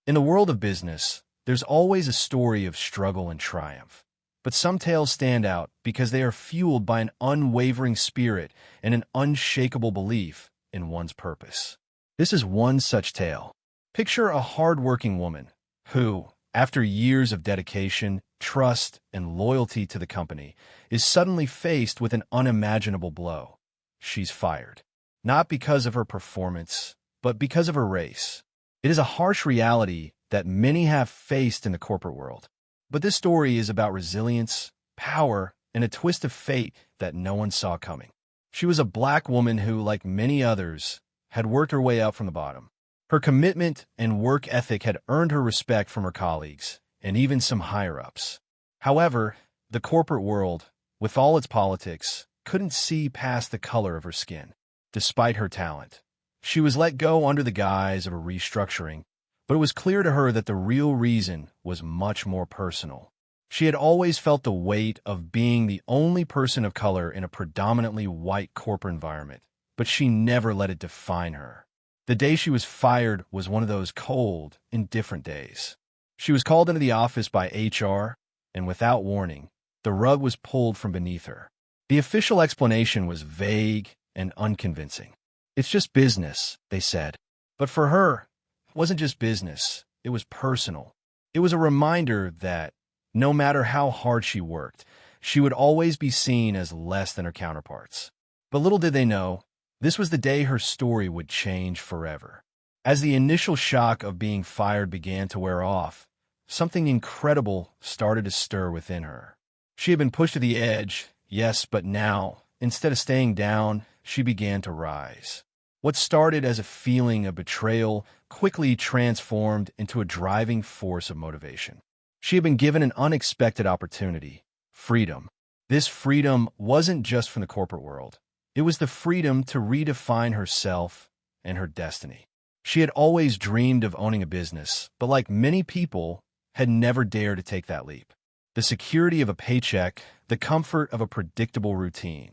In the world of business, there's always a story of struggle and triumph. But some tales stand out because they are fueled by an unwavering spirit and an unshakable belief in one's purpose. This is one such tale. Picture a hard-working woman who, after years of dedication, trust, and loyalty to the company, is suddenly faced with an unimaginable blow. She's fired. Not because of her performance, but because of her race. It is a harsh reality that many have faced in the corporate world. But this story is about resilience, power, and a twist of fate that no one saw coming. She was a black woman who, like many others, had worked her way up from the bottom. Her commitment and work ethic had earned her respect from her colleagues and even some higher-ups. However, the corporate world, with all its politics, couldn't see past the color of her skin. Despite her talent, she was let go under the guise of a restructuring, but it was clear to her that the real reason was much more personal. She had always felt the weight of being the only person of color in a predominantly white corporate environment, but she never let it define her. The day she was fired was one of those cold, indifferent days. She was called into the office by HR, and without warning, the rug was pulled from beneath her. The official explanation was vague and unconvincing. "It's just business," they said. But for her, it wasn't just business, it was personal. It was a reminder that, no matter how hard she worked, she would always be seen as less than her counterparts. But little did they know, this was the day her story would change forever. As the initial shock of being fired began to wear off, something incredible started to stir within her. She had been pushed to the edge, yes, but now, instead of staying down, she began to rise. What started as a feeling of betrayal quickly transformed into a driving force of motivation. She had been given an unexpected opportunity, freedom. This freedom wasn't just from the corporate world. It was the freedom to redefine herself and her destiny. She had always dreamed of owning a business, but like many people, had never dared to take that leap. The security of a paycheck, the comfort of a predictable routine.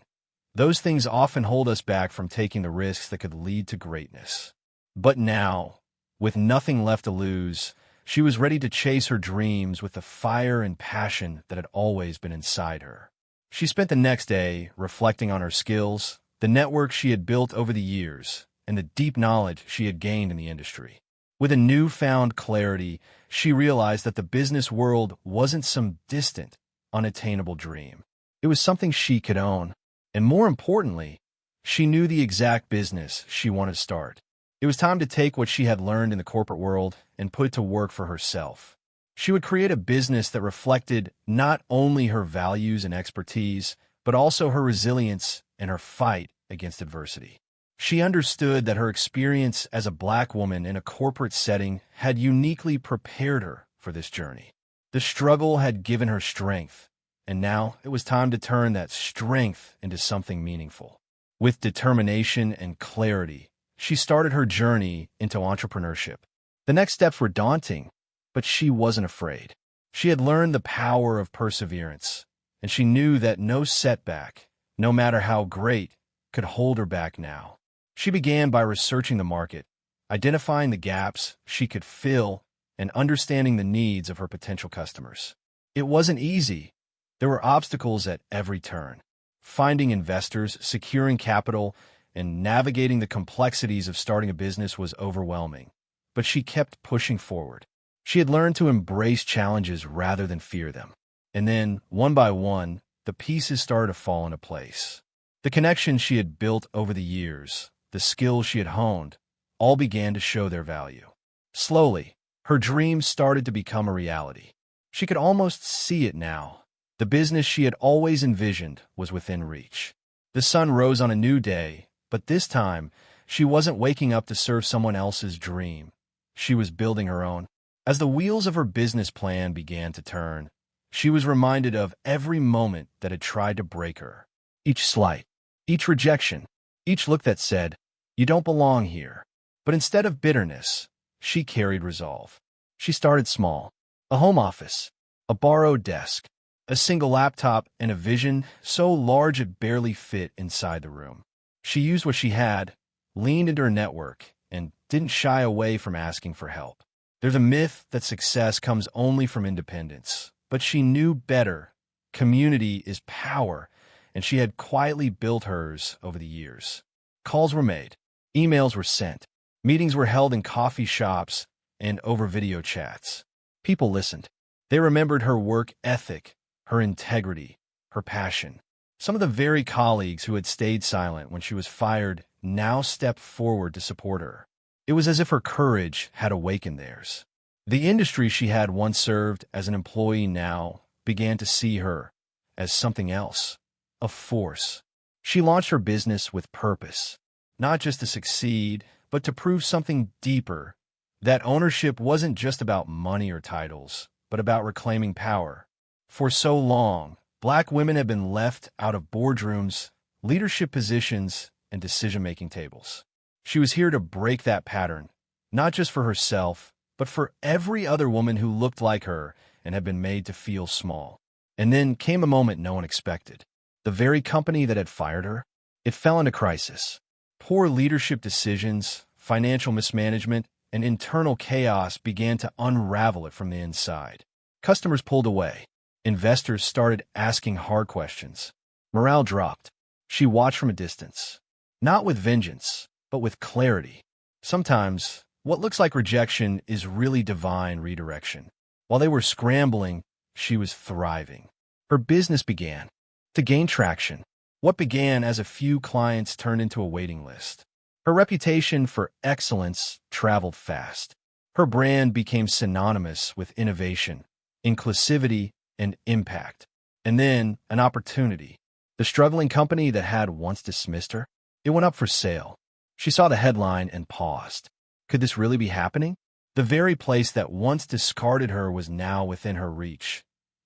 Those things often hold us back from taking the risks that could lead to greatness. But now, with nothing left to lose, she was ready to chase her dreams with the fire and passion that had always been inside her. She spent the next day reflecting on her skills, the network she had built over the years, and the deep knowledge she had gained in the industry. With a newfound clarity, she realized that the business world wasn't some distant, unattainable dream. It was something she could own. And more importantly, she knew the exact business she wanted to start. It was time to take what she had learned in the corporate world and put it to work for herself. She would create a business that reflected not only her values and expertise, but also her resilience and her fight against adversity. She understood that her experience as a black woman in a corporate setting had uniquely prepared her for this journey. The struggle had given her strength, and now it was time to turn that strength into something meaningful. With determination and clarity, she started her journey into entrepreneurship. The next steps were daunting, but she wasn't afraid. She had learned the power of perseverance, and she knew that no setback, no matter how great, could hold her back now. She began by researching the market, identifying the gaps she could fill, and understanding the needs of her potential customers. It wasn't easy. There were obstacles at every turn. Finding investors, securing capital, and navigating the complexities of starting a business was overwhelming. But she kept pushing forward. She had learned to embrace challenges rather than fear them. And then, one by one, the pieces started to fall into place. The connections she had built over the years, the skills she had honed, all began to show their value. Slowly, her dreams started to become a reality. She could almost see it now. The business she had always envisioned was within reach. The sun rose on a new day, but this time, she wasn't waking up to serve someone else's dream. She was building her own. As the wheels of her business plan began to turn, she was reminded of every moment that had tried to break her. Each slight, each rejection, each look that said, "You don't belong here." But instead of bitterness, she carried resolve. She started small. A home office, a borrowed desk, a single laptop, and a vision so large it barely fit inside the room. She used what she had, leaned into her network, and didn't shy away from asking for help. There's a myth that success comes only from independence, but she knew better. Community is power, and she had quietly built hers over the years. Calls were made, emails were sent, meetings were held in coffee shops and over video chats. People listened. They remembered her work ethic, her integrity, her passion. Some of the very colleagues who had stayed silent when she was fired now stepped forward to support her. It was as if her courage had awakened theirs. The industry she had once served as an employee now began to see her as something else, a force. She launched her business with purpose, not just to succeed, but to prove something deeper, that ownership wasn't just about money or titles, but about reclaiming power. For so long, Black women have been left out of boardrooms, leadership positions, and decision-making tables. She was here to break that pattern, not just for herself, but for every other woman who looked like her and had been made to feel small. And then came a moment no one expected. The very company that had fired her, it fell into crisis. Poor leadership decisions, financial mismanagement, and internal chaos began to unravel it from the inside. Customers pulled away. Investors started asking hard questions. Morale dropped. She watched from a distance, not with vengeance, but with clarity. Sometimes, what looks like rejection is really divine redirection. While they were scrambling, she was thriving. Her business began to gain traction. What began as a few clients turned into a waiting list. Her reputation for excellence traveled fast. Her brand became synonymous with innovation, inclusivity, and impact. And then, an opportunity. The struggling company that had once dismissed her, it went up for sale. She saw the headline and paused. Could this really be happening? The very place that once discarded her was now within her reach,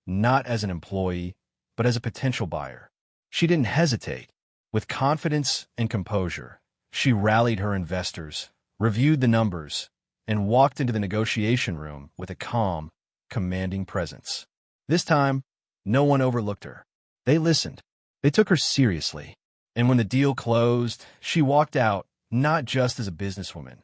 not as an employee, but as a potential buyer. She didn't hesitate. With confidence and composure, she rallied her investors, reviewed the numbers, and walked into the negotiation room with a calm, commanding presence. This time, no one overlooked her. They listened. They took her seriously. And when the deal closed, she walked out not just as a businesswoman,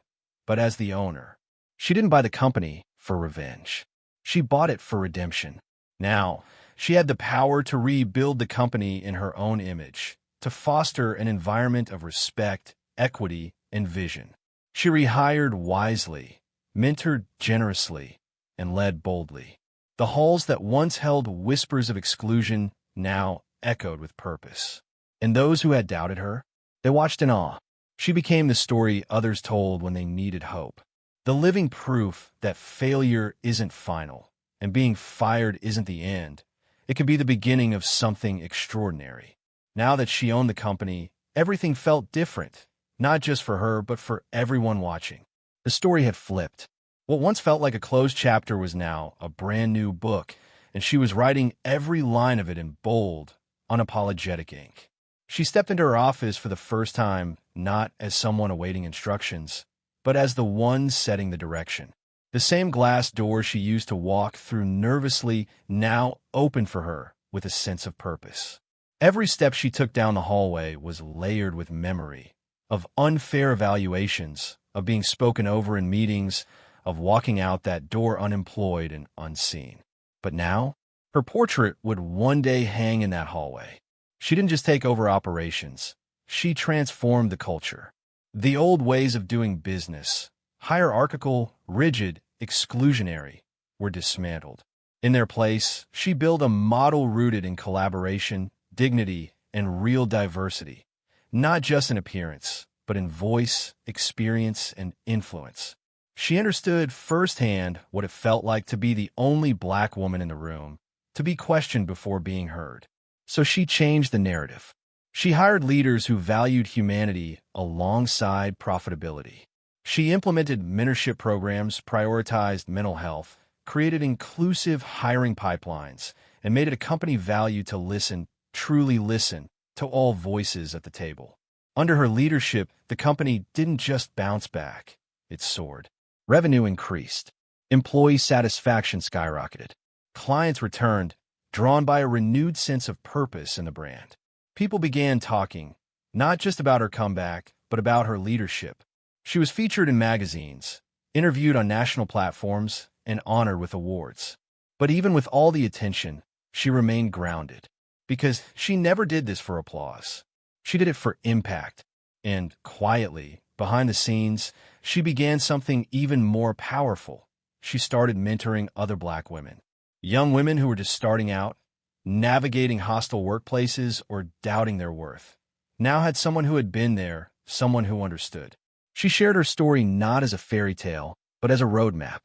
but as the owner. She didn't buy the company for revenge. She bought it for redemption. Now, she had the power to rebuild the company in her own image, to foster an environment of respect, equity, and vision. She rehired wisely, mentored generously, and led boldly. The halls that once held whispers of exclusion now echoed with purpose. And those who had doubted her, they watched in awe. She became the story others told when they needed hope. The living proof that failure isn't final, and being fired isn't the end. It can be the beginning of something extraordinary. Now that she owned the company, everything felt different, not just for her, but for everyone watching. The story had flipped. What once felt like a closed chapter was now a brand new book, and she was writing every line of it in bold, unapologetic ink. She stepped into her office for the first time, not as someone awaiting instructions, but as the one setting the direction. The same glass door she used to walk through nervously now opened for her with a sense of purpose. Every step she took down the hallway was layered with memory, of unfair evaluations, of being spoken over in meetings, of walking out that door unemployed and unseen. But now, her portrait would one day hang in that hallway. She didn't just take over operations. She transformed the culture. The old ways of doing business, hierarchical, rigid, exclusionary, were dismantled. In their place, she built a model rooted in collaboration, dignity, and real diversity, not just in appearance, but in voice, experience, and influence. She understood firsthand what it felt like to be the only Black woman in the room, to be questioned before being heard. So she changed the narrative. She hired leaders who valued humanity alongside profitability. She implemented mentorship programs, prioritized mental health, created inclusive hiring pipelines, and made it a company value to listen, truly listen, to all voices at the table. Under her leadership, the company didn't just bounce back, it soared. Revenue increased. Employee satisfaction skyrocketed. Clients returned, drawn by a renewed sense of purpose in the brand. People began talking, not just about her comeback, but about her leadership. She was featured in magazines, interviewed on national platforms, and honored with awards. But even with all the attention, she remained grounded. Because she never did this for applause. She did it for impact. And quietly, behind the scenes, she began something even more powerful. She started mentoring other Black women. Young women who were just starting out, navigating hostile workplaces, or doubting their worth. Now had someone who had been there, someone who understood. She shared her story not as a fairy tale, but as a roadmap.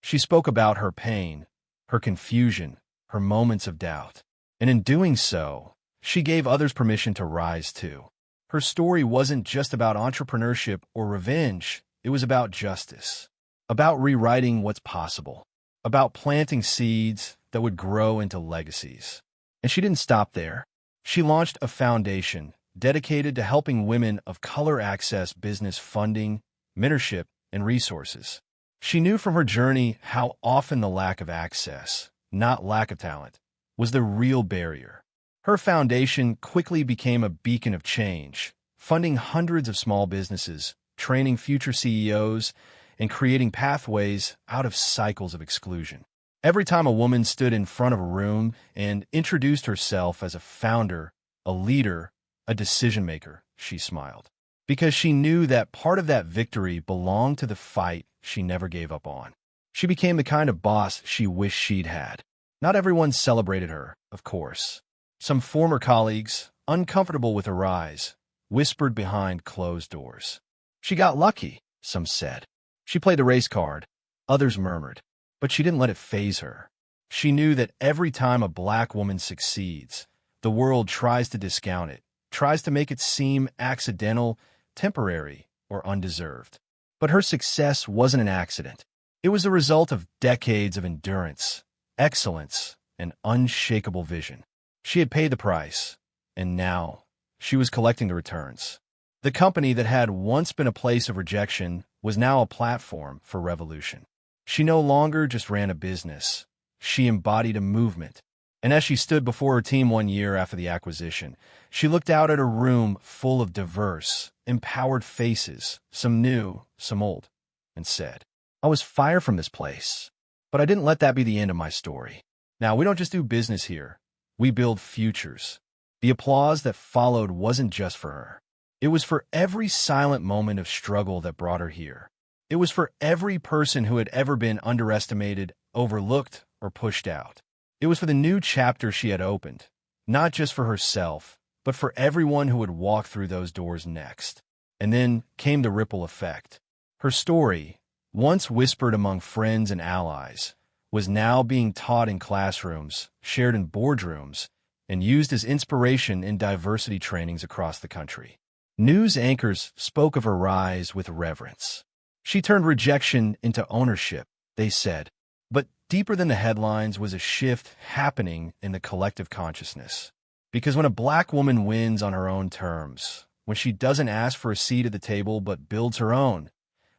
She spoke about her pain, her confusion, her moments of doubt. And in doing so, she gave others permission to rise too. Her story wasn't just about entrepreneurship or revenge, it was about justice, about rewriting what's possible, about planting seeds that would grow into legacies. And she didn't stop there. She launched a foundation dedicated to helping women of color access business funding, mentorship, and resources. She knew from her journey how often the lack of access, not lack of talent, was the real barrier. Her foundation quickly became a beacon of change, funding hundreds of small businesses, training future CEOs, and creating pathways out of cycles of exclusion. Every time a woman stood in front of a room and introduced herself as a founder, a leader, a decision-maker, she smiled. Because she knew that part of that victory belonged to the fight she never gave up on. She became the kind of boss she wished she'd had. Not everyone celebrated her, of course. Some former colleagues, uncomfortable with her rise, whispered behind closed doors. She got lucky, some said. She played the race card, others murmured. But she didn't let it faze her. She knew that every time a Black woman succeeds, the world tries to discount it, tries to make it seem accidental, temporary, or undeserved. But her success wasn't an accident. It was the result of decades of endurance, excellence, and unshakable vision. She had paid the price, and now she was collecting the returns. The company that had once been a place of rejection was now a platform for revolution. She no longer just ran a business. She embodied a movement. And as she stood before her team one year after the acquisition, she looked out at a room full of diverse, empowered faces, some new, some old, and said, "I was fired from this place, but I didn't let that be the end of my story. Now, we don't just do business here. We build futures." The applause that followed wasn't just for her. It was for every silent moment of struggle that brought her here. It was for every person who had ever been underestimated, overlooked, or pushed out. It was for the new chapter she had opened, not just for herself, but for everyone who would walk through those doors next. And then came the ripple effect. Her story, once whispered among friends and allies, was now being taught in classrooms, shared in boardrooms, and used as inspiration in diversity trainings across the country. News anchors spoke of her rise with reverence. She turned rejection into ownership, they said. But deeper than the headlines was a shift happening in the collective consciousness. Because when a Black woman wins on her own terms, when she doesn't ask for a seat at the table but builds her own,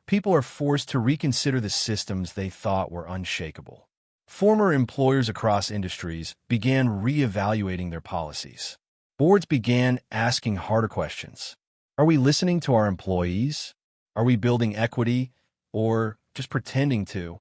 people are forced to reconsider the systems they thought were unshakable. Former employers across industries began reevaluating their policies. Boards began asking harder questions. Are we listening to our employees? Are we building equity, or just pretending to?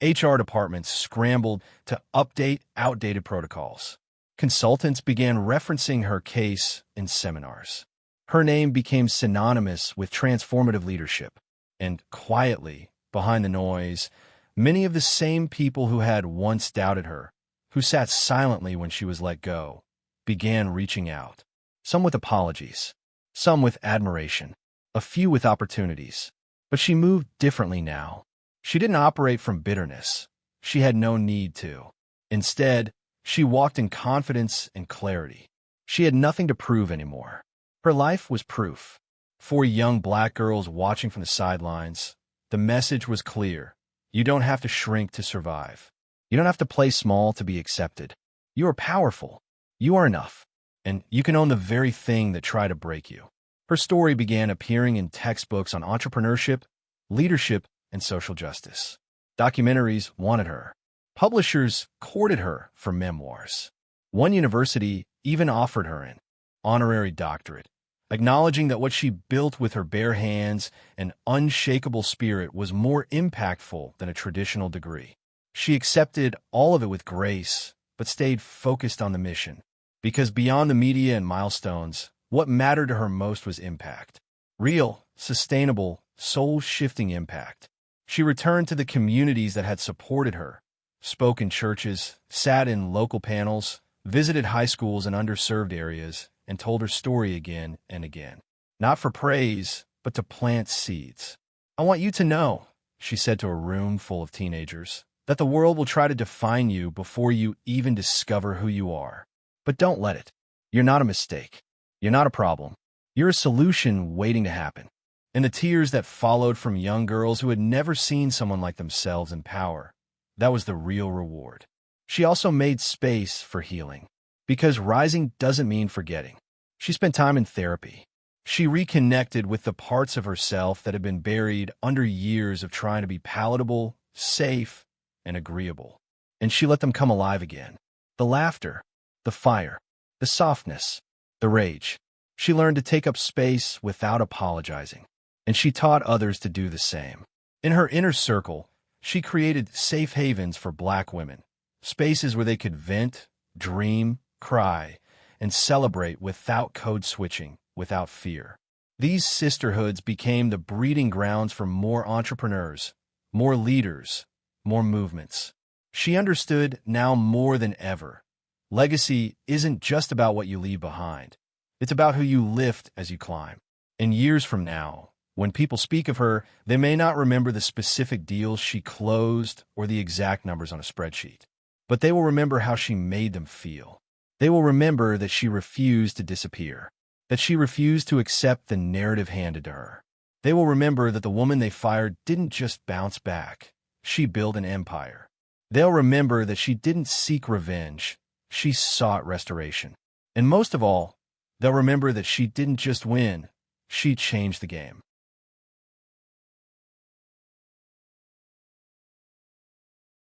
HR departments scrambled to update outdated protocols. Consultants began referencing her case in seminars. Her name became synonymous with transformative leadership. And quietly, behind the noise, many of the same people who had once doubted her, who sat silently when she was let go, began reaching out. Some with apologies, some with admiration, a few with opportunities. But she moved differently now. She didn't operate from bitterness. She had no need to. Instead, she walked in confidence and clarity. She had nothing to prove anymore. Her life was proof. For young Black girls watching from the sidelines, the message was clear. You don't have to shrink to survive. You don't have to play small to be accepted. You are powerful. You are enough. And you can own the very thing that tried to break you. Her story began appearing in textbooks on entrepreneurship, leadership, and social justice. Documentaries wanted her. Publishers courted her for memoirs. One university even offered her an honorary doctorate, acknowledging that what she built with her bare hands and unshakable spirit was more impactful than a traditional degree. She accepted all of it with grace, but stayed focused on the mission. Because beyond the media and milestones, what mattered to her most was impact. Real, sustainable, soul-shifting impact. She returned to the communities that had supported her, spoke in churches, sat in local panels, visited high schools in underserved areas, and told her story again and again. Not for praise, but to plant seeds. "I want you to know," she said to a room full of teenagers, "that the world will try to define you before you even discover who you are. But don't let it. You're not a mistake. You're not a problem. You're a solution waiting to happen." And the tears that followed from young girls who had never seen someone like themselves in power, that was the real reward. She also made space for healing. Because rising doesn't mean forgetting. She spent time in therapy. She reconnected with the parts of herself that had been buried under years of trying to be palatable, safe, and agreeable. And she let them come alive again. The laughter, the fire, the softness, the rage. She learned to take up space without apologizing. And she taught others to do the same. In her inner circle, she created safe havens for Black women, spaces where they could vent, dream, cry, and celebrate without code switching, without fear. These sisterhoods became the breeding grounds for more entrepreneurs, more leaders, more movements. She understood now more than ever. Legacy isn't just about what you leave behind. It's about who you lift as you climb. And years from now, when people speak of her, they may not remember the specific deals she closed or the exact numbers on a spreadsheet. But they will remember how she made them feel. They will remember that she refused to disappear, that she refused to accept the narrative handed to her. They will remember that the woman they fired didn't just bounce back. She built an empire. They'll remember that she didn't seek revenge. She sought restoration. And most of all, they'll remember that she didn't just win. She changed the game.